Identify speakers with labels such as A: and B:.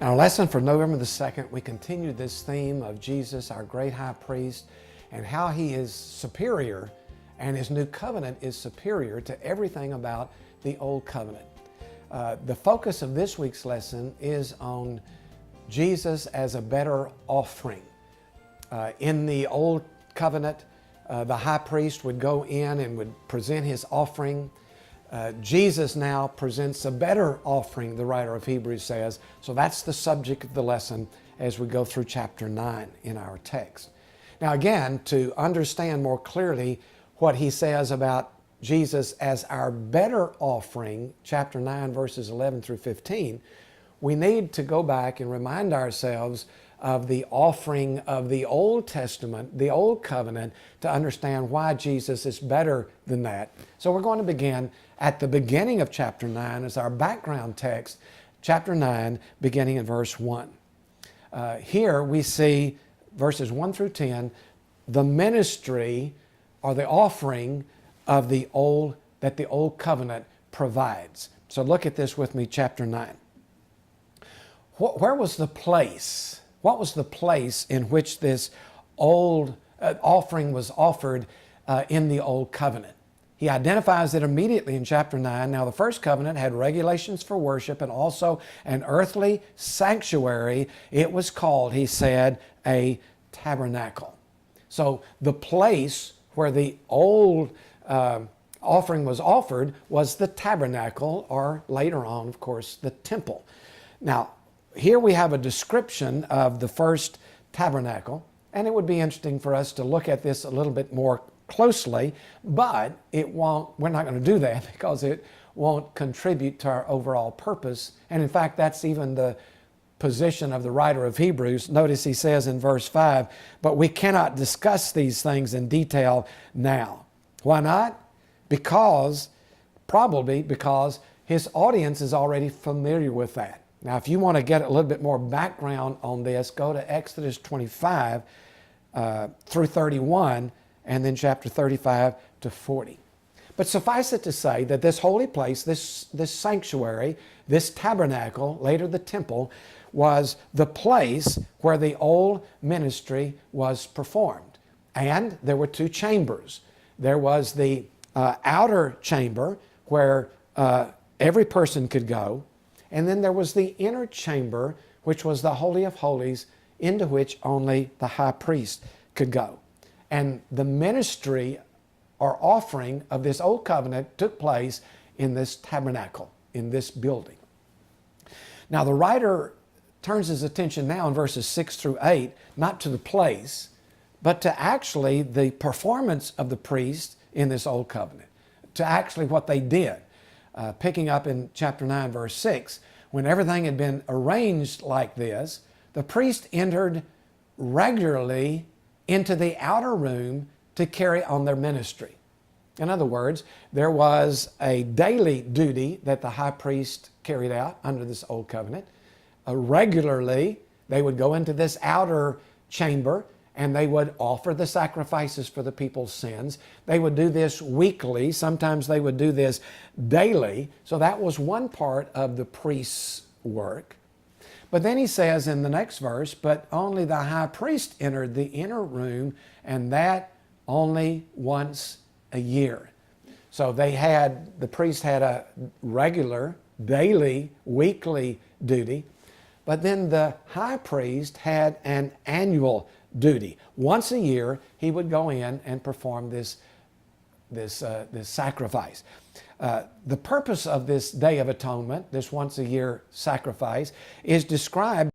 A: In our lesson for November the 2nd, we continue this theme of Jesus, our great high priest, and how he is superior and his new covenant is superior to everything about the old covenant. The focus of this week's lesson is on Jesus as a better offering. In the old covenant, the high priest would go in and would present his offering. Jesus now presents a better offering, the writer of Hebrews says. So that's the subject of the lesson as we go through chapter 9 in our text. Now again, to understand more clearly what he says about Jesus as our better offering, chapter 9 verses 11 through 15, we need to go back and remind ourselves of the offering of the Old Testament, the Old Covenant, to understand why Jesus is better than that. So we're going to begin at the beginning of chapter 9 as our background text, chapter 9, beginning in verse 1. Here we see verses 1 through 10, the ministry or the offering of the old, that the Old Covenant provides. So look at this with me, chapter 9. Where was the place? What was the place in which this old offering was offered in the Old Covenant? He identifies it immediately in chapter 9. Now, the first covenant had regulations for worship and also an earthly sanctuary. It was called, he said, a tabernacle. So the place where the old offering was offered was the tabernacle, or later on, of course, the temple. Now, here we have a description of the first tabernacle, and it would be interesting for us to look at this a little bit more closely, but we're not going to do that because it won't contribute to our overall purpose. And in fact, that's even the position of the writer of Hebrews. Notice he says in verse 5, but we cannot discuss these things in detail now. Why not? Probably because his audience is already familiar with that. Now, if you want to get a little bit more background on this, go to Exodus 25 through 31, and then chapter 35 to 40. But suffice it to say that this holy place, this sanctuary, this tabernacle, later the temple, was the place where the old ministry was performed. And there were two chambers. There was the outer chamber where every person could go, and then there was the inner chamber, which was the Holy of Holies, into which only the high priest could go. And the ministry or offering of this old covenant took place in this tabernacle, in this building. Now the writer turns his attention now in verses 6 through 8, not to the place, but to actually the performance of the priest in this old covenant, to actually what they did. Picking up in chapter 9, verse 6, when everything had been arranged like this, the priest entered regularly into the outer room to carry on their ministry. In other words, there was a daily duty that the high priest carried out under this old covenant. Regularly, they would go into this outer chamber and they would offer the sacrifices for the people's sins. They would do this weekly. Sometimes they would do this daily. So that was one part of the priest's work. But then he says in the next verse, but only the high priest entered the inner room, and that only once a year. So the priest had a regular, daily, weekly duty, but then the high priest had an annual duty. Once a year, he would go in and perform this sacrifice. The purpose of this Day of Atonement, this once a year sacrifice, is described